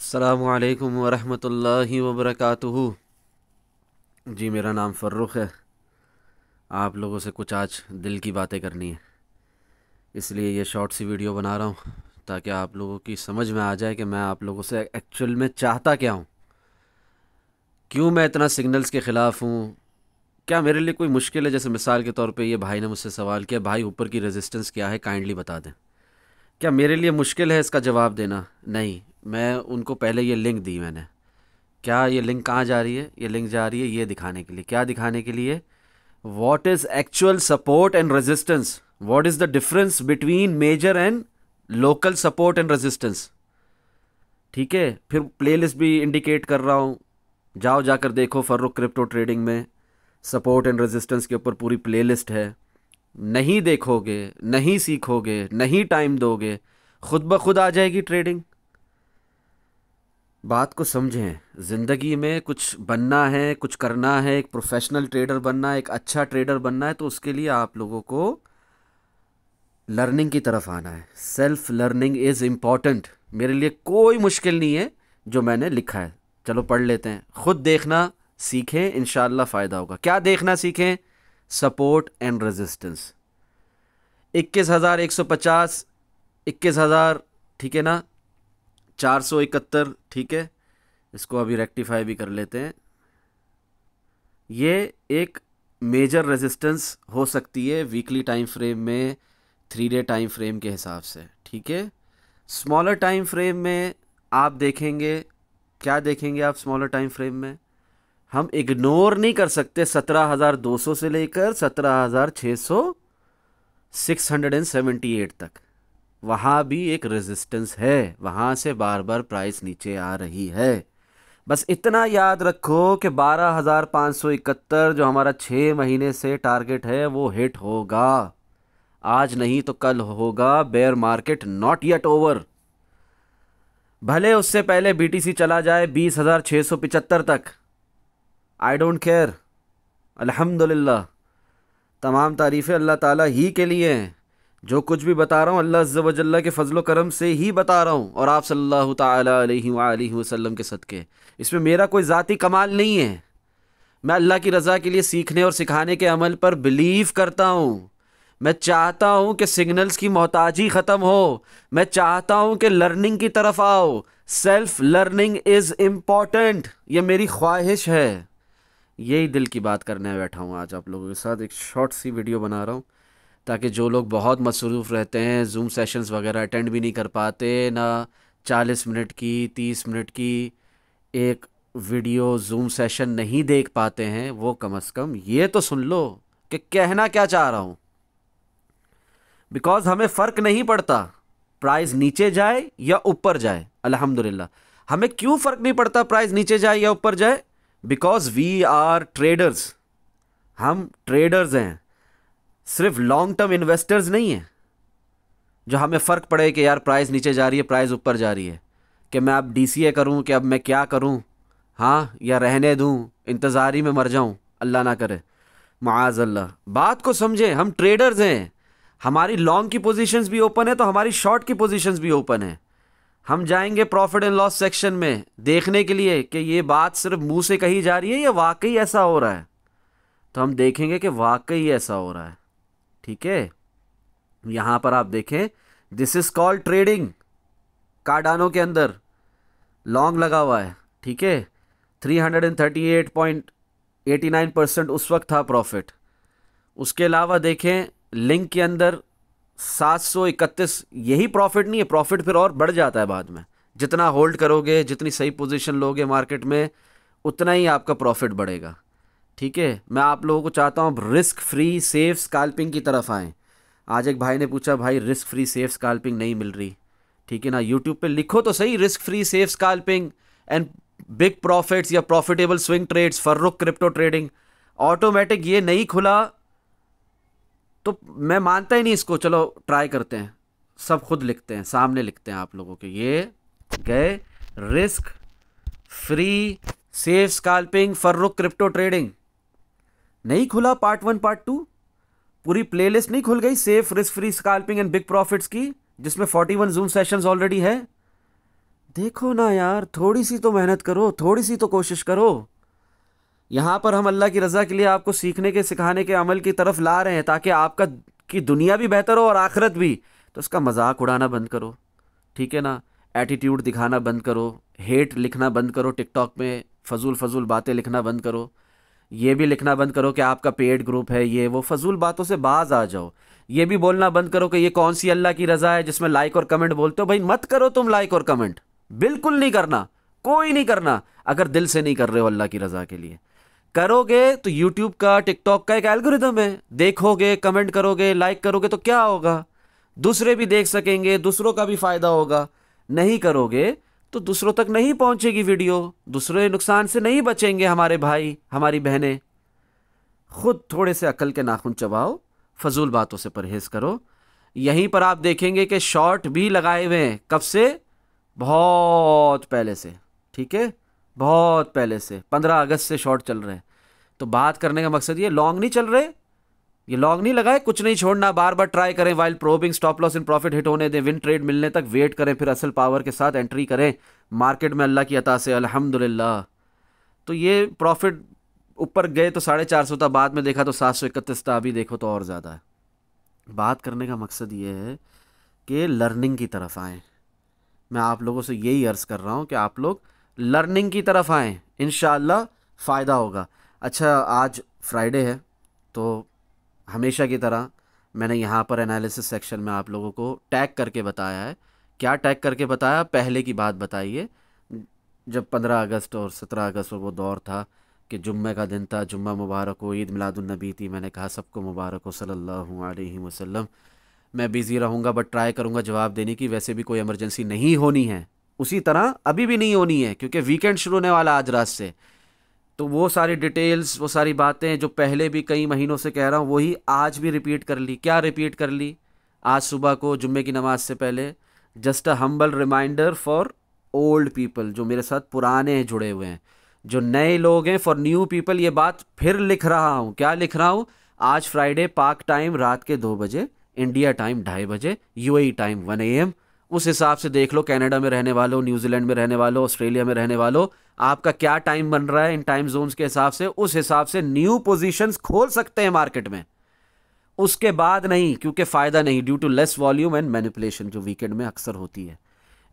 अस्सलामुअलैकुम वरहमतुल्लाहि वबरकातुहू। जी मेरा नाम फ़र्रुख है। आप लोगों से कुछ आज दिल की बातें करनी है, इसलिए ये शॉर्ट सी वीडियो बना रहा हूँ ताकि आप लोगों की समझ में आ जाए कि मैं आप लोगों से एक्चुअल में चाहता क्या हूँ, क्यों मैं इतना सिग्नल्स के ख़िलाफ़ हूँ। क्या मेरे लिए कोई मुश्किल है? जैसे मिसाल के तौर पे ये भाई ने मुझसे सवाल किया, भाई ऊपर की रेजिस्टेंस क्या है, काइंडली बता दें। क्या मेरे लिए मुश्किल है इसका जवाब देना? नहीं। मैं उनको पहले ये लिंक दी मैंने। क्या ये लिंक कहाँ जा रही है? ये लिंक जा रही है ये दिखाने के लिए। क्या दिखाने के लिए? What is actual support and resistance, what is the difference between major and local support and resistance. ठीक है, फिर प्लेलिस्ट भी इंडिकेट कर रहा हूँ, जाओ जाकर देखो। फर्रुख क्रिप्टो ट्रेडिंग में सपोर्ट एंड रेजिस्टेंस के ऊपर पूरी प्लेलिस्ट है। नहीं देखोगे, नहीं सीखोगे, नहीं टाइम दोगे, खुद ब खुद आ जाएगी ट्रेडिंग। बात को समझें। ज़िंदगी में कुछ बनना है, कुछ करना है, एक प्रोफेशनल ट्रेडर बनना है, एक अच्छा ट्रेडर बनना है, तो उसके लिए आप लोगों को लर्निंग की तरफ आना है। Self learning is important. मेरे लिए कोई मुश्किल नहीं है जो मैंने लिखा है। चलो पढ़ लेते हैं। खुद देखना सीखें, इंशाल्लाह फ़ायदा होगा। क्या देखना सीखें? Support and resistance. 21,150, 21,000, ठीक है ना, 471, ठीक है। इसको अभी रेक्टिफाई भी कर लेते हैं। ये एक मेजर रेजिस्टेंस हो सकती है वीकली टाइम फ्रेम में, 3 डे टाइम फ्रेम के हिसाब से, ठीक है। स्मॉलर टाइम फ्रेम में आप देखेंगे, क्या देखेंगे आप स्मॉलर टाइम फ्रेम में? हम इग्नोर नहीं कर सकते 17,200 से लेकर 17,600, 678 तक। वहाँ भी एक रेजिस्टेंस है, वहाँ से बार बार प्राइस नीचे आ रही है। बस इतना याद रखो कि 12,571 जो हमारा 6 महीने से टारगेट है वो हिट होगा। आज नहीं तो कल होगा। Bear market not yet over. भले उससे पहले बीटीसी चला जाए 20,675 तक, आई डोंट केयर। अल्हम्दुलिल्लाह, तमाम तारीफ़ें अल्लाह ताला ही के लिए हैं। जो कुछ भी बता रहा हूँ अल्लाह अज़्ज़ व जल्ला के फजलो करम से ही बता रहा हूँ, और आप सल्लल्लाहु ताला अलैहि वसल्लम के सदक़े। इसमें मेरा कोई ज़ाती कमाल नहीं है। मैं अल्लाह की रज़ा के लिए सीखने और सिखाने के अमल पर बिलीव करता हूँ। मैं चाहता हूँ कि सिग्नल्स की मोहताजी ख़त्म हो। मैं चाहता हूँ कि लर्निंग की तरफ आओ। सेल्फ लर्निंग इज़ इम्पॉर्टेंट, ये मेरी ख्वाहिश है। यही दिल की बात करने बैठा हूँ आज आप लोगों के साथ। एक शॉर्ट सी वीडियो बना रहा हूँ ताकि जो लोग बहुत मसरूफ़ रहते हैं, जूम सेशंस वगैरह अटेंड भी नहीं कर पाते ना, 40 मिनट की 30 मिनट की एक वीडियो जूम सेशन नहीं देख पाते हैं, वो कम से कम ये तो सुन लो कि कहना क्या चाह रहा हूँ। बिकॉज हमें फ़र्क नहीं पड़ता प्राइस नीचे जाए या ऊपर जाए, अल्हम्दुलिल्लाह। हमें क्यों फ़र्क नहीं पड़ता प्राइस नीचे जाए या ऊपर जाए? Because we are traders. हम ट्रेडर्स हैं, सिर्फ लॉन्ग टर्म इन्वेस्टर्स नहीं हैं जो हमें फ़र्क पड़े कि यार प्राइस नीचे जा रही है, प्राइस ऊपर जा रही है, कि मैं अब डीसीए करूं, कि अब मैं क्या करूं, हाँ, या रहने दूं, इंतज़ारी में मर जाऊं, अल्लाह ना करे, माज़ अल्लाह। बात को समझें, हम ट्रेडर्स हैं। हमारी लॉन्ग की पोजीशंस भी ओपन है तो हमारी शॉर्ट की पोजीशंस भी ओपन है। हम जाएंगे प्रॉफिट एंड लॉस सेक्शन में देखने के लिए कि ये बात सिर्फ मुंह से कही जा रही है या वाकई ऐसा हो रहा है। तो हम देखेंगे कि वाकई ऐसा हो रहा है, ठीक है। यहां पर आप देखें, this is called trading. Cardano के अंदर लॉन्ग लगा हुआ है, ठीक है। 338.89% उस वक्त था प्रॉफिट। उसके अलावा देखें लिंक के अंदर 731, यही प्रॉफिट नहीं है, प्रॉफिट फिर और बढ़ जाता है बाद में। जितना होल्ड करोगे, जितनी सही पोजीशन लोगे मार्केट में, उतना ही आपका प्रॉफिट बढ़ेगा, ठीक है। मैं आप लोगों को चाहता हूँ रिस्क फ्री सेफ स्कैल्पिंग की तरफ आएँ। आज एक भाई ने पूछा, भाई रिस्क फ्री सेफ स्कैल्पिंग नहीं मिल रही, ठीक है ना, यूट्यूब पे लिखो तो सही, risk free safe scalping and big profits या profitable swing trades Farrukh crypto trading. Automatic ये नहीं खुला तो मैं मानता ही नहीं इसको। चलो ट्राई करते हैं, सब खुद लिखते हैं, सामने लिखते हैं आप लोगों के। ये गए रिस्क फ्री सेफ स्कैल्पिंग फर्रुख क्रिप्टो ट्रेडिंग। नहीं खुला पार्ट 1 पार्ट 2, पूरी प्लेलिस्ट नहीं खुल गई safe risk free scalping and big profits की, जिसमें 41 जूम सेशंस ऑलरेडी है। देखो ना यार, थोड़ी सी तो मेहनत करो, थोड़ी सी तो कोशिश करो। यहाँ पर हम अल्लाह की रज़ा के लिए आपको सीखने के सिखाने के अमल की तरफ ला रहे हैं, ताकि आपका की दुनिया भी बेहतर हो और आखिरत भी। तो उसका मजाक उड़ाना बंद करो, ठीक है ना। एटीट्यूड दिखाना बंद करो, हेट लिखना बंद करो, टिकटॉक में फजूल फजूल बातें लिखना बंद करो। ये भी लिखना बंद करो कि आपका पेड ग्रुप है, ये वो फजूल बातों से बाज आ जाओ। ये भी बोलना बंद करो कि ये कौन सी अल्लाह की रज़ा है जिसमें लाइक और कमेंट बोलते हो। भाई मत करो तुम लाइक और कमेंट, बिल्कुल नहीं करना, कोई नहीं करना। अगर दिल से नहीं कर रहे हो अल्लाह की रज़ा के लिए। करोगे तो यूट्यूब का, टिकटॉक का एक एल्गोरिदम है, देखोगे, कमेंट करोगे, लाइक करोगे तो क्या होगा, दूसरे भी देख सकेंगे, दूसरों का भी फायदा होगा। नहीं करोगे तो दूसरों तक नहीं पहुंचेगी वीडियो, दूसरे नुकसान से नहीं बचेंगे हमारे भाई हमारी बहनें। खुद थोड़े से अकल के नाखून चबाओ, फजूल बातों से परहेज करो। यहीं पर आप देखेंगे कि शॉर्ट भी लगाए हुए हैं, कब से, बहुत पहले से, ठीक है, बहुत पहले से 15 अगस्त से शॉर्ट चल रहे हैं। तो बात करने का मकसद ये, लॉन्ग नहीं चल रहे, ये लॉन्ग नहीं लगाए, कुछ नहीं छोड़ना, बार बार ट्राई करें, while probing, stop loss in profit hit होने दें, विन ट्रेड मिलने तक वेट करें, फिर असल पावर के साथ एंट्री करें मार्केट में अल्लाह की अता से, अल्हम्दुलिल्लाह। तो ये प्रॉफिट ऊपर गए तो 450 था, बाद में देखा तो 731 था, अभी देखो तो और ज़्यादा है। बात करने का मकसद ये है कि लर्निंग की तरफ आएँ। मैं आप लोगों से यही अर्ज़ कर रहा हूँ कि आप लोग लर्निंग की तरफ आएँ, इंशाअल्लाह फ़ायदा होगा। अच्छा, आज फ्राइडे है, तो हमेशा की तरह मैंने यहाँ पर एनालिसिस सेक्शन में आप लोगों को टैग करके बताया है। क्या टैग करके बताया, पहले की बात बताइए। जब 15 अगस्त और 17 अगस्त वो दौर था कि जुम्मे का दिन था, जुम्मा मुबारक हो, ईद मिलादुन्नबी थी, मैंने कहा सबको मुबारक हो सल्लल्लाहु अलैहि वसल्लम। मैं बिज़ी रहूँगा बट ट्राई करूँगा जवाब देने की, वैसे भी कोई इमरजेंसी नहीं होनी है, उसी तरह अभी भी नहीं होनी है, क्योंकि वीकेंड शुरू होने वाला आज रात से। तो वो सारी डिटेल्स, वो सारी बातें जो पहले भी कई महीनों से कह रहा हूँ, वही आज भी रिपीट कर ली। क्या रिपीट कर ली? आज सुबह को जुम्मे की नमाज से पहले, just a humble reminder for old people, जो मेरे साथ पुराने हैं, जुड़े हुए हैं, जो नए लोग हैं, फॉर न्यू पीपल ये बात फिर लिख रहा हूँ। क्या लिख रहा हूँ? आज फ्राइडे, पाक टाइम रात के 2 बजे, इंडिया टाइम 2:30 बजे, यूएई टाइम 1 AM। उस हिसाब से देख लो, कनाडा में रहने वालों, न्यूजीलैंड में रहने वालों, ऑस्ट्रेलिया में रहने वालों, आपका क्या टाइम बन रहा है इन टाइम जोन्स के हिसाब से, उस हिसाब से न्यू पोजीशंस खोल सकते हैं मार्केट में। उसके बाद नहीं, क्योंकि फ़ायदा नहीं, due to less volume and manipulation, जो वीकेंड में अक्सर होती है।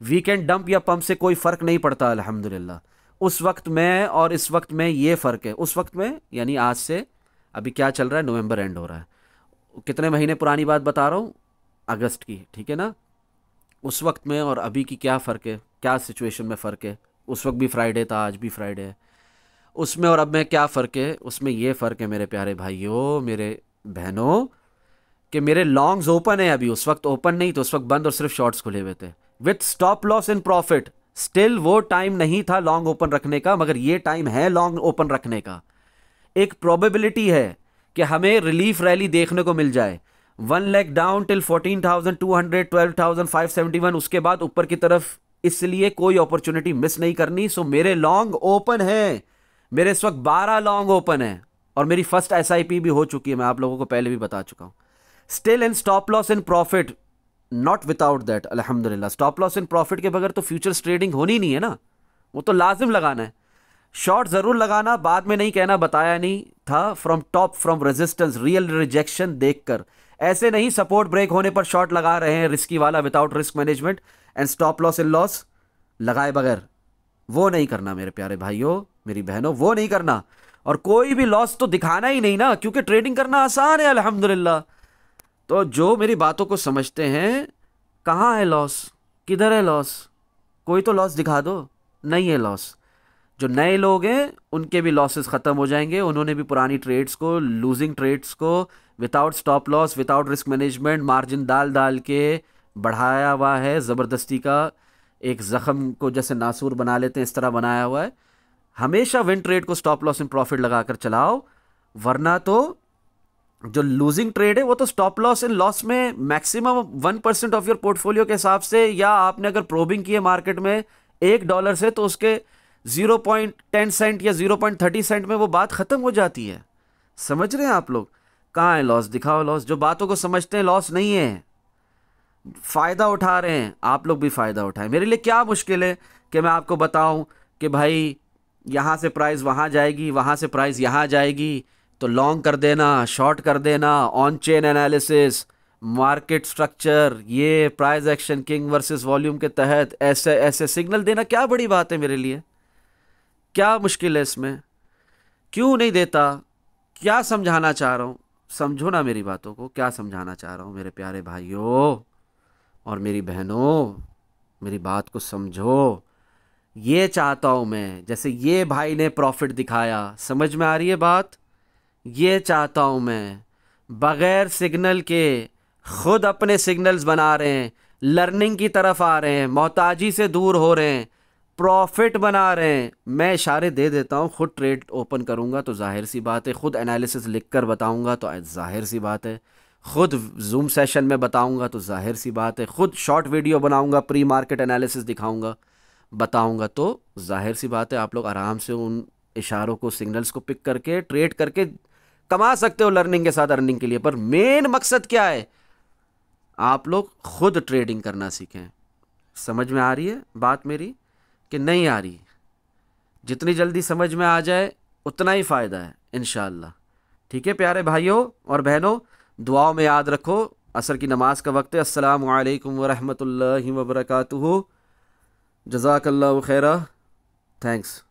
वीकेंड डंप या पंप से कोई फ़र्क नहीं पड़ता अल्हम्दुलिल्लाह। उस वक्त में और इस वक्त में ये फ़र्क है। उस वक्त में यानी आज से, अभी क्या चल रहा है, नवंबर एंड हो रहा है, कितने महीने पुरानी बात बता रहा हूँ, अगस्त की, ठीक है ना। उस वक्त में और अभी की क्या फ़र्क है, क्या सिचुएशन में फ़र्क है। उस वक्त भी फ्राइडे था, आज भी फ्राइडे है। उसमें और अब में क्या फ़र्क है? उसमें ये फ़र्क है मेरे प्यारे भाइयों, मेरे बहनों, कि मेरे लॉन्ग्स ओपन है अभी, उस वक्त ओपन नहीं तो, उस वक्त बंद और सिर्फ शॉर्ट्स खुले हुए थे with stop loss in profit. Still वो टाइम नहीं था लॉन्ग ओपन रखने का, मगर ये टाइम है लॉन्ग ओपन रखने का। एक प्रोबेबिलिटी है कि हमें रिलीफ रैली देखने को मिल जाए, 1 लाख डाउन टिल 14,200, 12,571, उसके बाद ऊपर की तरफ। इसलिए कोई अपॉर्चुनिटी मिस नहीं करनी। सो मेरे लॉन्ग ओपन है, मेरे इस वक्त 12 लॉन्ग ओपन है, और मेरी फर्स्ट एसआईपी भी हो चुकी है, मैं आप लोगों को पहले भी बता चुका हूं। Still in stop loss in profit, not without that, अल्हम्दुलिल्लाह। स्टॉप लॉस इन प्रॉफिट के बगैर तो फ्यूचर्स ट्रेडिंग होनी नहीं है ना, वो तो लाजिम लगाना है। शॉर्ट जरूर लगाना, बाद में नहीं कहना बताया नहीं था। From top, from resistance, real rejection देखकर, ऐसे नहीं सपोर्ट ब्रेक होने पर शॉर्ट लगा रहे हैं रिस्की वाला, without risk management and stop loss in loss लगाए बगैर। वो नहीं करना मेरे प्यारे भाइयों, मेरी बहनों, वो नहीं करना। और कोई भी लॉस तो दिखाना ही नहीं ना, क्योंकि ट्रेडिंग करना आसान है अल्हम्दुलिल्लाह। तो जो मेरी बातों को समझते हैं, कहाँ है लॉस, किधर है लॉस, कोई तो लॉस दिखा दो। नहीं है लॉस। जो नए लोग हैं उनके भी लॉसेस ख़त्म हो जाएंगे, उन्होंने भी पुरानी ट्रेड्स को, लूजिंग ट्रेड्स को, without stop loss, without risk management, margin डाल डाल के बढ़ाया हुआ है, ज़बरदस्ती का। एक ज़ख़म को जैसे नासूर बना लेते हैं, इस तरह बनाया हुआ है। हमेशा विन ट्रेड को स्टॉप लॉस इन प्रॉफिट लगाकर चलाओ, वरना तो जो लूजिंग ट्रेड है वो तो स्टॉप लॉस इन लॉस में मैक्सिमम 1% ऑफ योर पोर्टफोलियो के हिसाब से, या आपने अगर प्रोबिंग की है मार्केट में $1 से, तो उसके 0.10 सेंट या 0.30 सेंट में वो बात ख़त्म हो जाती है। समझ रहे हैं आप लोग? कहाँ है लॉस? दिखाओ लॉस। जो बातों को समझते हैं लॉस नहीं है, फ़ायदा उठा रहे हैं, आप लोग भी फ़ायदा उठाएं। मेरे लिए क्या मुश्किल है कि मैं आपको बताऊं कि भाई यहाँ से प्राइस वहाँ जाएगी, वहाँ से प्राइस यहाँ जाएगी, तो लॉन्ग कर देना, शॉर्ट कर देना, on chain analysis, market structure, ये price action king versus volume के तहत ऐसे ऐसे सिग्नल देना क्या बड़ी बात है मेरे लिए? क्या मुश्किल है इसमें? क्यों नहीं देता? क्या समझाना चाह रहा हूँ? समझो ना मेरी बातों को, क्या समझाना चाह रहा हूँ मेरे प्यारे भाइयों और मेरी बहनों, मेरी बात को समझो। ये चाहता हूँ मैं, जैसे ये भाई ने प्रॉफिट दिखाया, समझ में आ रही है बात? ये चाहता हूँ मैं, बगैर सिग्नल के खुद अपने सिग्नल्स बना रहे हैं, लर्निंग की तरफ आ रहे हैं, मोहताजी से दूर हो रहे हैं, प्रॉफिट बना रहे हैं। मैं इशारे दे देता हूँ, खुद ट्रेड ओपन करूँगा तो जाहिर सी बात है, खुद एनालिसिस लिख कर बताऊँगा तो जाहिर सी बात है, खुद जूम सेशन में बताऊँगा तो जाहिर सी बात है, खुद शॉर्ट वीडियो बनाऊँगा, प्री मार्केट एनालिसिस दिखाऊँगा, बताऊँगा तो जाहिर सी बात है आप लोग आराम से उन इशारों को, सिग्नल्स को पिक करके ट्रेड करके कमा सकते हो लर्निंग के साथ, अर्निंग के लिए। पर मेन मकसद क्या है? आप लोग खुद ट्रेडिंग करना सीखें। समझ में आ रही है बात मेरी कि नहीं आ रही? जितनी जल्दी समझ में आ जाए उतना ही फ़ायदा है इंशाअल्लाह। ठीक है प्यारे भाइयों और बहनों, दुआओं में याद रखो। असर की नमाज का वक्त है। अस्सलामु अलैकुम व रहमतुल्लाहि व बरकातुहू। जज़ाकल्लाहु खैरा। थैंक्स।